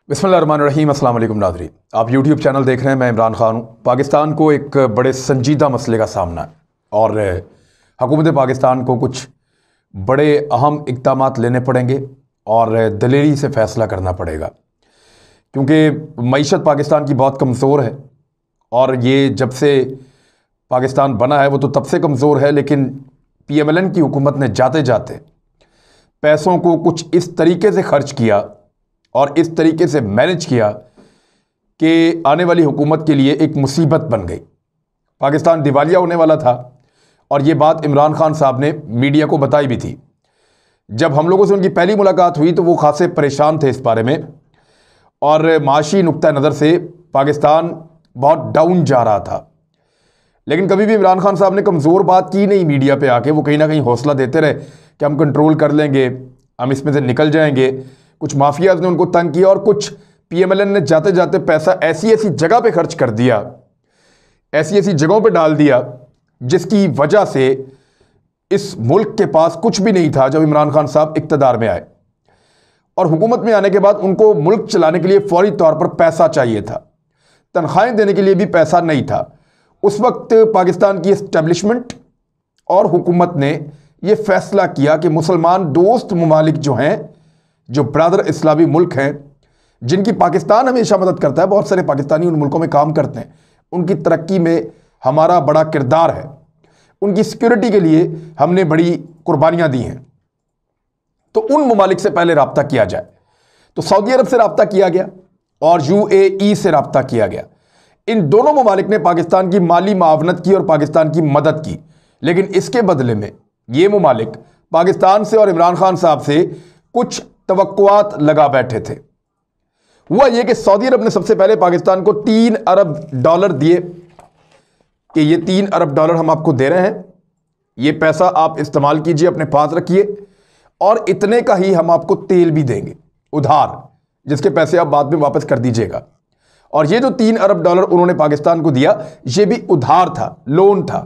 बिस्मिल्लाहिर्रहमानिर्रहीम। अस्सलाम वालेकुम नाज़रीन, आप यूट्यूब चैनल देख रहे हैं। मैं इमरान खान हूँ। पाकिस्तान को एक बड़े संजीदा मसले का सामना है और हुकूमत पाकिस्तान को कुछ बड़े अहम इक़दामात लेने पड़ेंगे और दलेरी से फ़ैसला करना पड़ेगा, क्योंकि मईशत पाकिस्तान की बहुत कमज़ोर है और ये जब से पाकिस्तान बना है वो तो तब से कमज़ोर है, लेकिन PMLN की हुकूमत ने जाते जाते पैसों को कुछ इस तरीके से खर्च किया और इस तरीके से मैनेज किया कि आने वाली हुकूमत के लिए एक मुसीबत बन गई। पाकिस्तान दिवालिया होने वाला था और ये बात इमरान खान साहब ने मीडिया को बताई भी थी। जब हम लोगों से उनकी पहली मुलाकात हुई तो वो खासे परेशान थे इस बारे में और माशी नुक्ता नज़र से पाकिस्तान बहुत डाउन जा रहा था। लेकिन कभी भी इमरान खान साहब ने कमज़ोर बात की नहीं मीडिया पे आके। वो कहीं ना कहीं हौसला देते रहे कि हम कंट्रोल कर लेंगे, हम इसमें से निकल जाएंगे। कुछ माफियाज ने उनको तंग किया और कुछ PMLN ने जाते जाते पैसा ऐसी ऐसी जगह पे खर्च कर दिया, ऐसी ऐसी जगहों पे डाल दिया, जिसकी वजह से इस मुल्क के पास कुछ भी नहीं था जब इमरान खान साहब इक़्तिदार में आए। और हुकूमत में आने के बाद उनको मुल्क चलाने के लिए फौरी तौर पर पैसा चाहिए था, तनख्वाहें देने के लिए भी पैसा नहीं था। उस वक्त पाकिस्तान की इस्टेब्लिशमेंट और हुकूमत ने यह फैसला किया कि मुसलमान दोस्त ममालिक जो हैं, जो ब्रादर इस्लामी मुल्क हैं, जिनकी पाकिस्तान हमेशा मदद करता है, बहुत सारे पाकिस्तानी उन मुल्कों में काम करते हैं, उनकी तरक्की में हमारा बड़ा किरदार है, उनकी सिक्योरिटी के लिए हमने बड़ी कुर्बानियां दी हैं, तो उन ममालिक से पहले रब्ता किया जाए। तो सऊदी अरब से रब्ता किया गया और UAE से रब्ता किया गया। इन दोनों ममालिक ने पाकिस्तान की माली मावनत की और पाकिस्तान की मदद की, लेकिन इसके बदले में ये ममालिक पाकिस्तान से और इमरान खान साहब से कुछ तवक्कुआत लगा बैठे थे। हुआ यह कि सऊदी अरब ने सबसे पहले पाकिस्तान को $3 अरब दिए कि ये $3 अरब हम आपको दे रहे हैं, ये पैसा आप इस्तेमाल कीजिए, अपने पास रखिए, और इतने का ही हम आपको तेल भी देंगे उधार, जिसके पैसे आप बाद में वापस कर दीजिएगा। और ये जो $3 अरब उन्होंने पाकिस्तान को दिया, ये भी उधार था, लोन था,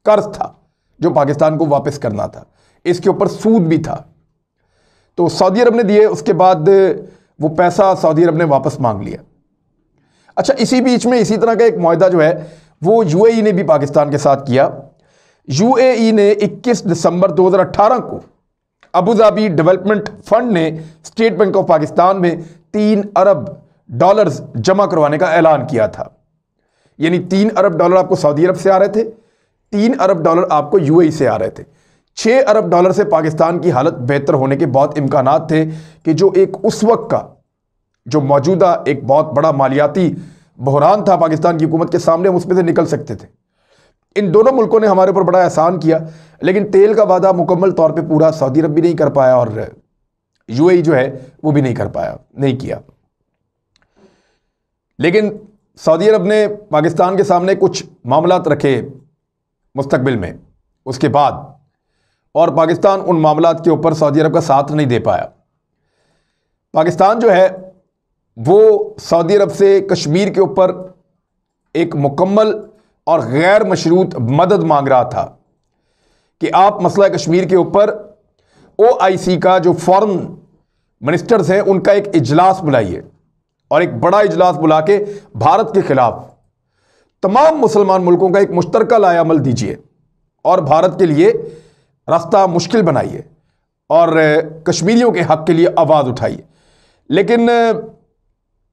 कर्ज था जो पाकिस्तान को वापस करना था। इसके ऊपर सूद भी था। तो सऊदी अरब ने दिए, उसके बाद वो पैसा सऊदी अरब ने वापस मांग लिया। अच्छा, इसी बीच में इसी तरह का एक मुआहदा जो है वो UAE ने भी पाकिस्तान के साथ किया। UAE ने 21 दिसंबर 2018 को अबू धाबी डेवलपमेंट फंड ने स्टेट बैंक ऑफ पाकिस्तान में $3 अरब जमा करवाने का ऐलान किया था। यानी $3 अरब आपको सऊदी अरब से आ रहे थे, $3 अरब आपको UAE से आ रहे थे। $6 अरब से पाकिस्तान की हालत बेहतर होने के बहुत इम्कानात थे कि जो एक उस वक्त का जो मौजूदा एक बहुत बड़ा मालियाती बहरान था पाकिस्तान की हुकूमत के सामने, हम उसमें से निकल सकते थे। इन दोनों मुल्कों ने हमारे ऊपर बड़ा एहसान किया, लेकिन तेल का वादा मुकम्मल तौर पे पूरा सऊदी अरब भी नहीं कर पाया और UAE जो है वो भी नहीं कर पाया, नहीं किया। लेकिन सऊदी अरब ने पाकिस्तान के सामने कुछ मामलात रखे मुस्तकबिल में उसके बाद, और पाकिस्तान उन मामलात के ऊपर सऊदी अरब का साथ नहीं दे पाया। पाकिस्तान जो है वो सऊदी अरब से कश्मीर के ऊपर एक मुकम्मल और गैर मशरूत मदद मांग रहा था कि आप मसला कश्मीर के ऊपर OIC का जो फॉरेन मिनिस्टर्स हैं उनका एक इजलास बुलाइए और एक बड़ा इजलास बुला के भारत के खिलाफ तमाम मुसलमान मुल्कों का एक मुश्तरका लाएअमल दीजिए और भारत के लिए रास्ता मुश्किल बनाइए और कश्मीरियों के हक के लिए आवाज़ उठाइए। लेकिन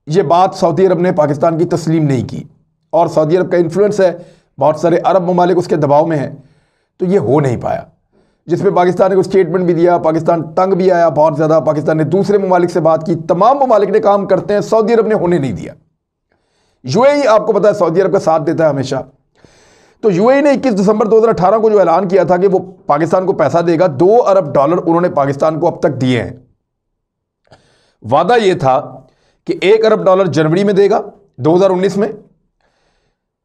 ये बात सऊदी अरब ने पाकिस्तान की तस्लीम नहीं की और सऊदी अरब का इन्फ्लुएंस है, बहुत सारे अरब ममालिक उसके दबाव में हैं, तो ये हो नहीं पाया। जिसमें पाकिस्तान ने कोई स्टेटमेंट भी दिया, पाकिस्तान तंग भी आया बहुत ज़्यादा। पाकिस्तान ने दूसरे ममालिक से बात की, तमाम ममालिक ने काम करते हैं, सऊदी अरब ने होने नहीं दिया। UAE आपको पता है सऊदी अरब का साथ देता है हमेशा। तो UAE ने 21 दिसंबर 2018 को जो ऐलान किया था कि वो पाकिस्तान को पैसा देगा, $2 अरब उन्होंने पाकिस्तान को अब तक दिए हैं। वादा ये था कि $1 अरब जनवरी में देगा 2019 में,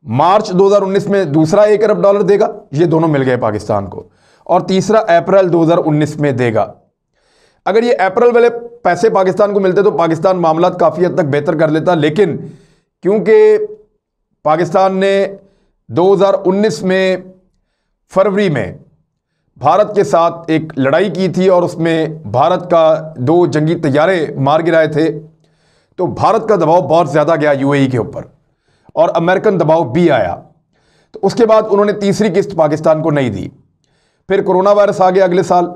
मार्च 2019 में दूसरा $1 अरब देगा, ये दोनों मिल गए पाकिस्तान को, और तीसरा अप्रैल 2019 में देगा। अगर ये अप्रैल वाले पैसे पाकिस्तान को मिलते तो पाकिस्तान मामला काफ़ी हद तक बेहतर कर लेता, लेकिन क्योंकि पाकिस्तान ने 2019 में फरवरी में भारत के साथ एक लड़ाई की थी और उसमें भारत का 2 जंगी तैयारे मार गिराए थे, तो भारत का दबाव बहुत ज़्यादा गया यूएई के ऊपर और अमेरिकन दबाव भी आया। तो उसके बाद उन्होंने तीसरी किस्त पाकिस्तान को नहीं दी। फिर कोरोना वायरस आ गया अगले साल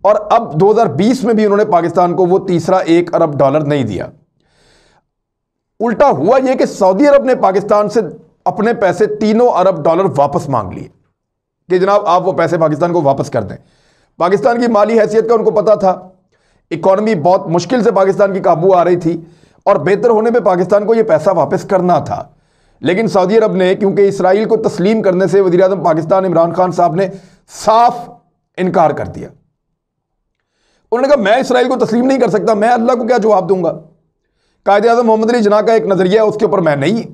और अब 2020 में भी उन्होंने पाकिस्तान को वो तीसरा $1 अरब नहीं दिया। उल्टा हुआ यह कि सऊदी अरब ने पाकिस्तान से अपने पैसे $3 अरब वापस मांग लिए कि जनाब आप वो पैसे पाकिस्तान को वापस कर दें। पाकिस्तान की माली हैसियत का उनको पता था, इकॉनमी बहुत मुश्किल से पाकिस्तान की काबू आ रही थी और बेहतर होने पे पाकिस्तान को ये पैसा वापस करना था। लेकिन सऊदी अरब ने, क्योंकि इसराइल को तस्लीम करने से वज़ीर आज़म पाकिस्तान इमरान खान साहब ने साफ इनकार कर दिया। उन्होंने कहा मैं इसराइल को तस्लीम नहीं कर सकता, मैं अल्लाह को क्या जवाब दूंगा। कायदे आज़म मोहम्मद अली जिन्ना का एक नज़रिया है, उसके ऊपर मैं नहीं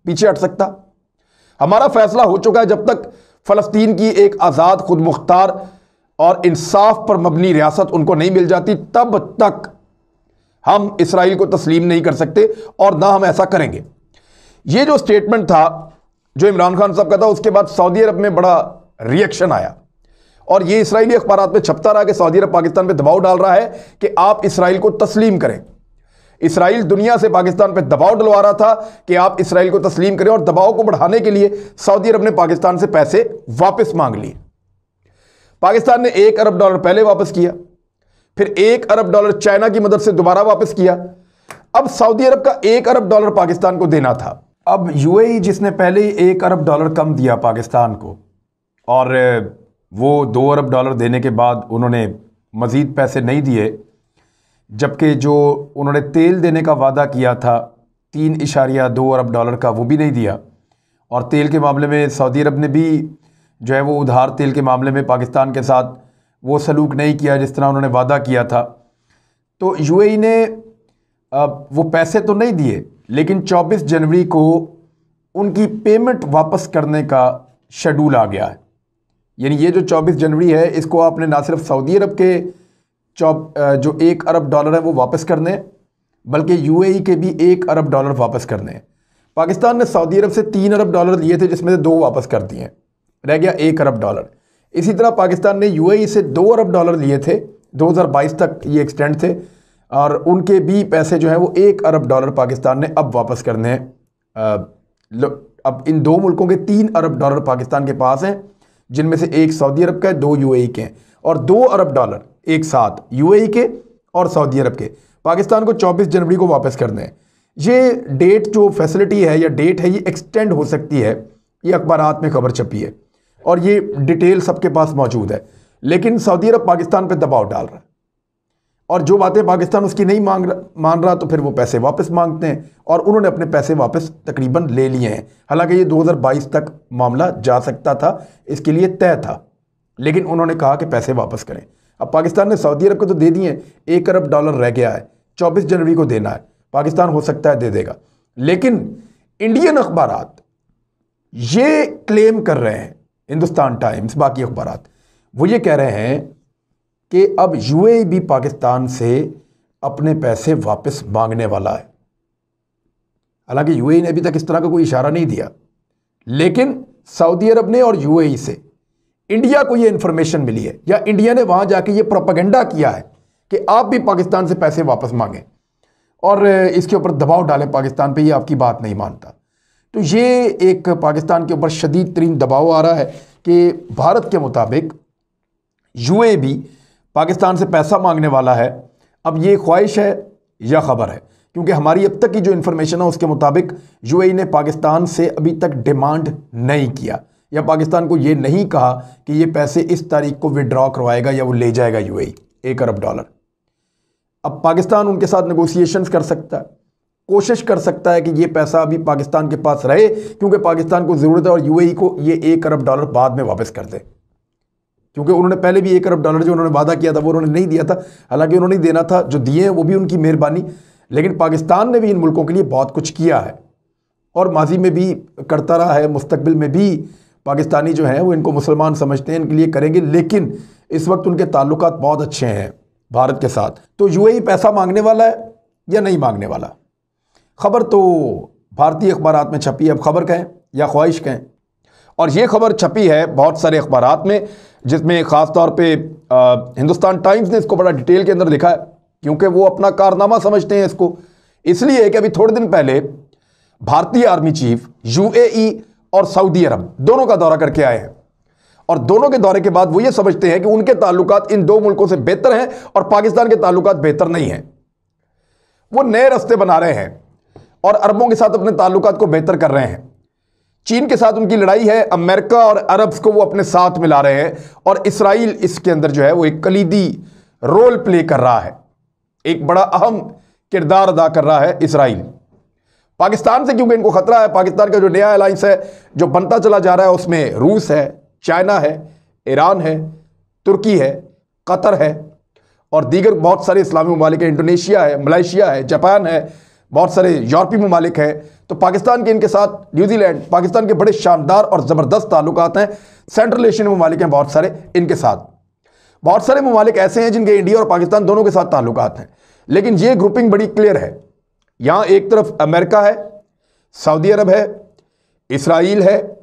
पीछे हट सकता। हमारा फैसला हो चुका है, जब तक फ़लस्तीन की एक आज़ाद खुद मुख्तार और इंसाफ पर मबनी रियासत उनको नहीं मिल जाती, तब तक हम इसराइल को तस्लीम नहीं कर सकते और ना हम ऐसा करेंगे। ये जो स्टेटमेंट था जो इमरान खान साहब का था, उसके बाद सऊदी अरब में बड़ा रिएक्शन आया और ये इसराइली अखबारात में छपता रहा कि सऊदी अरब पाकिस्तान पे दबाव डाल रहा है कि आप इसराइल को तस्लीम करें। इसराइल दुनिया से पाकिस्तान पे दबाव डलवा रहा था कि आप इसराइल को तस्लीम करें और दबाव को बढ़ाने के लिए सऊदी अरब ने पाकिस्तान से पैसे वापस मांग लिए। पाकिस्तान ने $1 अरब पहले वापस किया, फिर $1 अरब चाइना की मदद से दोबारा वापस किया। अब सऊदी अरब का $1 अरब पाकिस्तान को देना था। अब यूएई जिसने पहले ही $1 अरब कम दिया पाकिस्तान को और वो $2 अरब देने के बाद उन्होंने मज़ीद पैसे नहीं दिए, जबकि जो उन्होंने तेल देने का वादा किया था $3.2 अरब का, वो भी नहीं दिया। और तेल के मामले में सऊदी अरब ने भी जो है वो उधार तेल के मामले में पाकिस्तान के साथ वो सलूक नहीं किया जिस तरह उन्होंने वादा किया था। तो यूएई ने वो पैसे तो नहीं दिए, लेकिन 24 जनवरी को उनकी पेमेंट वापस करने का शेड्यूल आ गया है। यानी ये जो 24 जनवरी है, इसको आपने ना सिर्फ सऊदी अरब के जो $1 अरब है वो वापस करने हैं, बल्कि यूएई के भी $1 अरब वापस करने हैं। पाकिस्तान ने सऊदी अरब से $3 अरब लिए थे, जिसमें से 2 वापस कर दिए, रह गया $1 अरब। इसी तरह पाकिस्तान ने यूएई से $2 अरब लिए थे, 2022 तक ये एक्सटेंड थे, और उनके भी पैसे जो है वो $1 अरब पाकिस्तान ने अब वापस करने हैं। अब इन दो मुल्कों के $3 अरब पाकिस्तान के पास हैं, जिनमें से एक सऊदी अरब का है, 2 यूएई के हैं, और $2 अरब एक साथ यूएई के और सऊदी अरब के पाकिस्तान को 24 जनवरी को वापस करने हैं। ये डेट जो फैसिलिटी है या डेट है, ये एक्सटेंड हो सकती है, ये अखबारात में खबर छपी है और ये डिटेल सबके पास मौजूद है। लेकिन सऊदी अरब पाकिस्तान पे दबाव डाल रहा है और जो बातें पाकिस्तान उसकी नहीं मान रहा, तो फिर वो पैसे वापस मांगते हैं और उन्होंने अपने पैसे वापस तकरीबन ले लिए हैं। हालांकि ये 2022 तक मामला जा सकता था, इसके लिए तय था, लेकिन उन्होंने कहा कि पैसे वापस करें। अब पाकिस्तान ने सऊदी अरब को तो दे दिए, $1 अरब रह गया है, 24 जनवरी को देना है। पाकिस्तान हो सकता है दे देगा, लेकिन इंडियन अखबारात ये क्लेम कर रहे हैं, हिंदुस्तान टाइम्स, बाकी अखबारात, वो ये कह रहे हैं कि अब यूएई भी पाकिस्तान से अपने पैसे वापस मांगने वाला है। हालांकि यूएई ने अभी तक इस तरह का कोई इशारा नहीं दिया, लेकिन सऊदी अरब ने और यूएई से इंडिया को ये इंफॉर्मेशन मिली है, या इंडिया ने वहां जाके ये प्रोपेगेंडा किया है कि आप भी पाकिस्तान से पैसे वापस मांगें और इसके ऊपर दबाव डालें पाकिस्तान पे, ये आपकी बात नहीं मानता। तो ये एक पाकिस्तान के ऊपर शदीद तरीन दबाव आ रहा है कि भारत के मुताबिक यूएई भी पाकिस्तान से पैसा मांगने वाला है। अब ये ख्वाहिश है या खबर है, क्योंकि हमारी अब तक की जो इन्फॉर्मेशन है उसके मुताबिक यूएई ने पाकिस्तान से अभी तक डिमांड नहीं किया या पाकिस्तान को ये नहीं कहा कि ये पैसे इस तारीख को विड्रॉ करवाएगा या वो ले जाएगा यूएई $1 अरब। अब पाकिस्तान उनके साथ नेगोशिएशंस कर सकता है, कोशिश कर सकता है कि ये पैसा अभी पाकिस्तान के पास रहे, क्योंकि पाकिस्तान को ज़रूरत है, और यूएई को ये $1 अरब बाद में वापस कर दे, क्योंकि उन्होंने पहले भी $1 अरब जो उन्होंने वादा किया था वो उन्होंने नहीं दिया था। हालांकि उन्होंने देना था, जो दिए हैं वो भी उनकी मेहरबानी, लेकिन पाकिस्तान ने भी इन मुल्कों के लिए बहुत कुछ किया है और माजी में भी करता रहा है, मुस्तकबिल में भी पाकिस्तानी जो हैं वो इनको मुसलमान समझते हैं, इनके लिए करेंगे, लेकिन इस वक्त उनके ताल्लुकात बहुत अच्छे हैं भारत के साथ। तो यूएई पैसा मांगने वाला है या नहीं मांगने वाला, खबर तो भारतीय अखबारात में छपी है, अब खबर कहें या ख्वाहिश कहें। और ये खबर छपी है बहुत सारे अखबारात में, जिसमें ख़ास तौर पे हिंदुस्तान टाइम्स ने इसको बड़ा डिटेल के अंदर लिखा है, क्योंकि वो अपना कारनामा समझते हैं इसको। इसलिए कि अभी थोड़े दिन पहले भारतीय आर्मी चीफ यूएई और सऊदी अरब दोनों का दौरा करके आए हैं, और दोनों के दौरे के बाद वो ये समझते हैं कि उनके ताल्लुकात इन दो मुल्कों से बेहतर हैं और पाकिस्तान के ताल्लुकात बेहतर नहीं हैं। वो नए रास्ते बना रहे हैं और अरबों के साथ अपने ताल्लुकात को बेहतर कर रहे हैं। चीन के साथ उनकी लड़ाई है, अमेरिका और अरब्स को वो अपने साथ मिला रहे हैं, और इसराइल इसके अंदर जो है वो एक कलीदी रोल प्ले कर रहा है, एक बड़ा अहम किरदार अदा कर रहा है इसराइल। पाकिस्तान से क्योंकि इनको खतरा है, पाकिस्तान का जो नया अलायंस है जो बनता चला जा रहा है उसमें रूस है, चाइना है, ईरान है, तुर्की है, कतर है और दीगर बहुत सारे इस्लामी ममालिक है, इंडोनेशिया है, मलेशिया है, जापान है, बहुत सारे यूरोपीय ममालिक हैं। तो पाकिस्तान के इनके साथ न्यूजीलैंड, पाकिस्तान के बड़े शानदार और ज़बरदस्त ताल्लुकात हैं। सेंट्रल एशियन ममालिक हैं बहुत सारे इनके साथ। बहुत सारे ममालिक ऐसे हैं जिनके इंडिया और पाकिस्तान दोनों के साथ ताल्लुकात हैं, लेकिन ये ग्रुपिंग बड़ी क्लियर है। यहाँ एक तरफ अमेरिका है, सऊदी अरब है, इसराइल है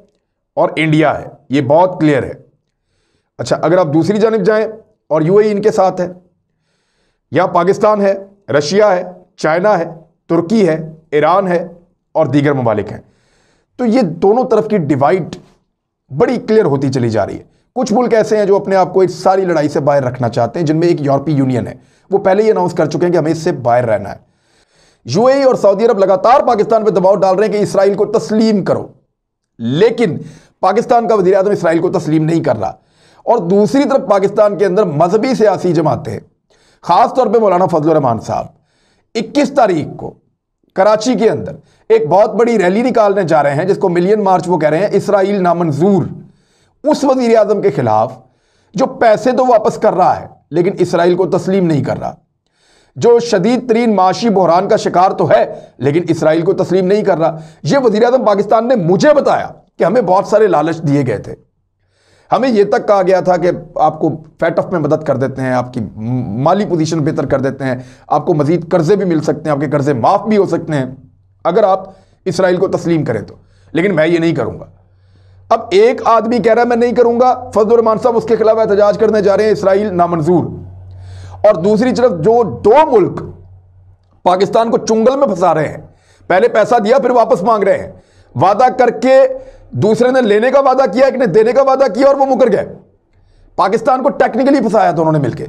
और इंडिया है, ये बहुत क्लियर है। अच्छा, अगर आप दूसरी जानिब जाएं और यूएई इनके साथ है, यहाँ पाकिस्तान है, रशिया है, चाइना है, तुर्की है, ईरान है और दीगर ममालिक हैं। तो ये दोनों तरफ की डिवाइड बड़ी क्लियर होती चली जा रही है। कुछ मुल्क ऐसे हैं जो अपने आप को इस सारी लड़ाई से बाहर रखना चाहते हैं, जिनमें एक यूरोपीय यूनियन है, वो पहले ही अनाउंस कर चुके हैं कि हमें इससे बाहर रहना है। यूएई और सऊदी अरब लगातार पाकिस्तान पर दबाव डाल रहे हैं कि इसराइल को तस्लीम करो, लेकिन पाकिस्तान का वज़ीर आज़म इसराइल को तस्लीम नहीं कर रहा। और दूसरी तरफ पाकिस्तान के अंदर मजहबी सियासी जमातें, खासतौर पर मौलाना फजलुर रहमान साहब 21 तारीख को कराची के अंदर एक बहुत बड़ी रैली निकालने जा रहे हैं, जिसको मिलियन मार्च वो कह रहे हैं, इसराइल नामंजूर। उस वज़ीर आज़म के खिलाफ जो पैसे तो वापस कर रहा है लेकिन इसराइल को तस्लीम नहीं कर रहा, जो शदीद तरीन माशी बहरान का शिकार तो है लेकिन इसराइल को तस्लीम नहीं कर रहा। यह वज़ीर आज़म पाकिस्तान ने मुझे बताया कि हमें बहुत सारे लालच दिए गए थे, हमें यह तक कहा गया था कि आपको फैट ऑफ में मदद कर देते हैं, आपकी माली पोजीशन बेहतर कर देते हैं, आपको मजीद कर्जे भी मिल सकते हैं, आपके कर्जे माफ़ भी हो सकते हैं अगर आप इसराइल को तस्लीम करें तो, लेकिन मैं ये नहीं करूंगा। अब एक आदमी कह रहा है मैं नहीं करूंगा, फजलुर रहमान साहब उसके खिलाफ एहतजाज करने जा रहे हैं, इसराइल नामंजूर। और दूसरी तरफ जो दो मुल्क पाकिस्तान को चुंगल में फंसा रहे हैं, पहले पैसा दिया फिर वापस मांग रहे हैं, वादा करके दूसरे ने लेने का वादा किया, एक ने देने का वादा किया और वो मुकर गए। पाकिस्तान को टेक्निकली फंसाया दोनों ने मिलकर।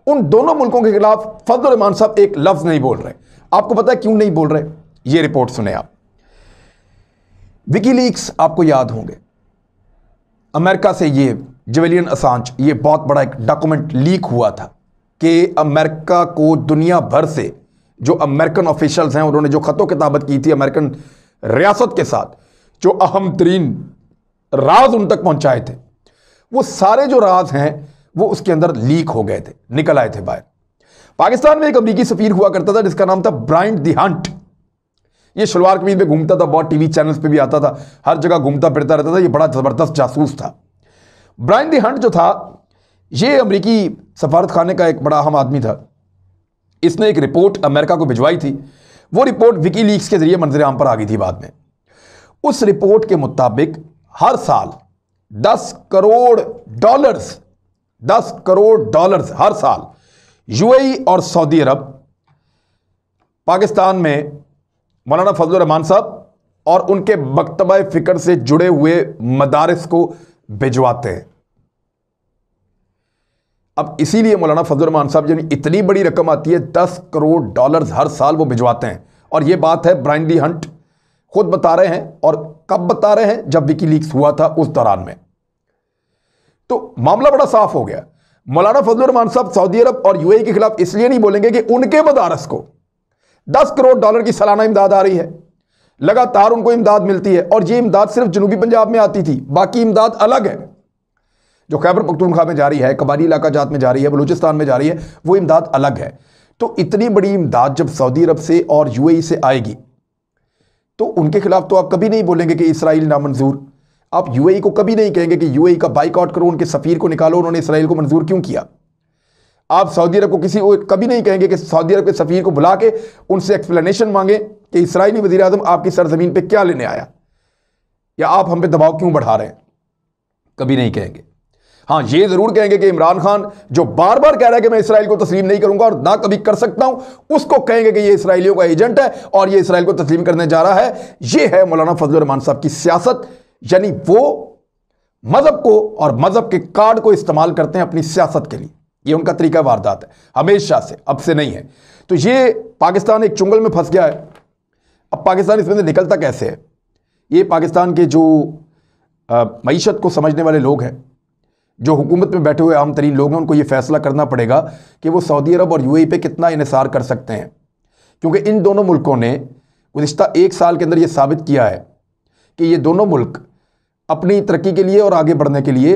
उन दोनों मुल्कों के खिलाफ फजलुर रहमान साहब एक लफ्ज नहीं बोल रहे। आपको पता है क्यों नहीं बोल रहे? ये रिपोर्ट सुने आप। विकीलीक्स आपको याद होंगे, अमेरिका से ये जुलियन असांज, ये बहुत बड़ा एक डॉक्यूमेंट लीक हुआ था कि अमेरिका को दुनिया भर से जो अमेरिकन ऑफिशियल्स हैं उन्होंने जो खतो किताबत की थी अमेरिकन रियासत के साथ, जो अहम तरीन राज उन तक पहुंचाए थे, वो सारे जो राज हैं वो उसके अंदर लीक हो गए थे, निकल आए थे बाहर। पाकिस्तान में एक अमरीकी सफीर हुआ करता था जिसका नाम था ब्रायन दी हंट। ये शलवार कमीज में घूमता था, बहुत टीवी चैनल्स पे भी आता था, हर जगह घूमता फिरता रहता था, ये बड़ा जबरदस्त जासूस था। ब्रायन दी हंट जो था ये अमरीकी सफारत खाने का एक बड़ा अहम आदमी था। इसने एक रिपोर्ट अमेरिका को भिजवाई थी, वो रिपोर्ट विकीलीक्स के जरिए मंजर आम पर आ गई थी बाद में। उस रिपोर्ट के मुताबिक हर साल 10 करोड़ डॉलर्स हर साल यूएई और सऊदी अरब पाकिस्तान में मौलाना फजलुर रहमान साहब और उनके मकतबा फिक्र से जुड़े हुए मदारिस को भिजवाते हैं। अब इसीलिए मौलाना फजलुर रहमान साहब यानी इतनी बड़ी रकम आती है, 10 करोड़ डॉलर्स हर साल वो भिजवाते हैं। और ये बात है ब्रायन डी हंट खुद बता रहे हैं, और कब बता रहे हैं? जब विकीलीक्स हुआ था उस दौरान में। तो मामला बड़ा साफ हो गया। मौलाना फजलुर रहमान साहब सऊदी अरब और यूएई के खिलाफ इसलिए नहीं बोलेंगे कि उनके मदारस को 10 करोड़ डॉलर की सालाना इमदाद आ रही है, लगातार उनको इमदाद मिलती है, और ये इमदाद सिर्फ जनूबी पंजाब में आती थी, बाकी इमदाद अलग है जो खैबर पख्तूनख्वा में जा रही है, कबाली इलाका जात में जा रही है, बलूचिस्तान में जा रही है, वो इमदाद अलग है। तो इतनी बड़ी इमदाद जब सऊदी अरब से और यूएई से आएगी तो उनके खिलाफ तो आप कभी नहीं बोलेंगे कि इसराइल नामंजूर। आप यूएई को कभी नहीं कहेंगे कि यूएई का बाइकआउट करो, उनके सफीर को निकालो, उन्होंने इसराइल को मंजूर क्यों किया। आप सऊदी अरब को कभी नहीं कहेंगे कि सऊदी अरब के सफीर को बुला के उनसे एक्सप्लेनेशन मांगे कि इसराइली वज़ीर आज़म आपकी सरजमीन पे क्या लेने आया, या आप हम पे दबाव क्यों बढ़ा रहे हैं, कभी नहीं कहेंगे। हाँ, ये जरूर कहेंगे कि इमरान खान जो बार बार कह रहा है कि मैं इसराइल को तस्लीम नहीं करूंगा और ना कभी कर सकता हूं, उसको कहेंगे कि ये इसराइलियों का एजेंट है और ये इसराइल को तस्लीम करने जा रहा है। ये है मौलाना फजलुर रहमान साहब की सियासत, यानी वो मजहब को और मजहब के कार्ड को इस्तेमाल करते हैं अपनी सियासत के लिए। ये उनका तरीका वारदात है हमेशा से, अब से नहीं है। तो ये पाकिस्तान एक चुंगल में फंस गया है। अब पाकिस्तान इसमें से निकलता कैसे है? ये पाकिस्तान के जो मईशत को समझने वाले लोग हैं, जो हुकूमत में बैठे हुए आम तरीन लोग हैं, उनको ये फैसला करना पड़ेगा कि वो सऊदी अरब और यूएई पे कितना इन्हिसार कर सकते हैं। क्योंकि इन दोनों मुल्कों ने गुज़िश्ता 1 साल के अंदर ये साबित किया है कि ये दोनों मुल्क अपनी तरक्की के लिए और आगे बढ़ने के लिए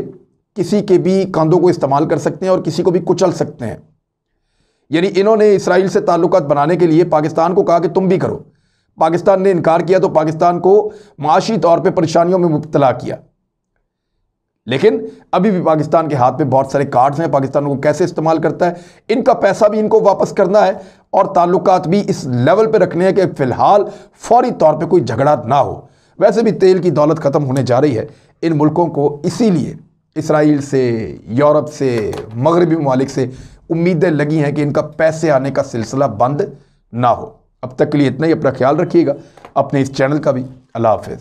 किसी के भी कंधों को इस्तेमाल कर सकते हैं और किसी को भी कुचल सकते हैं। यानी इन्होंने इसराइल से ताल्लुकात बनाने के लिए पाकिस्तान को कहा कि तुम भी करो। पाकिस्तान ने इनकार किया तो पाकिस्तान को माशी तौर पे परेशानियों में मुब्तला किया। लेकिन अभी भी पाकिस्तान के हाथ में बहुत सारे कार्ड्स हैं। पाकिस्तान को कैसे इस्तेमाल करता है, इनका पैसा भी इनको वापस करना है और ताल्लुकात भी इस लेवल पे रखने हैं कि फिलहाल फौरी तौर पे कोई झगड़ा ना हो। वैसे भी तेल की दौलत ख़त्म होने जा रही है इन मुल्कों को, इसीलिए इसराइल से, यूरोप से, मगरबी ममालिक से उम्मीदें लगी हैं कि इनका पैसे आने का सिलसिला बंद ना हो। अब तक के लिए इतना ही। अपना ख्याल रखिएगा, अपने इस चैनल का भी। अल्लाह हाफिज़।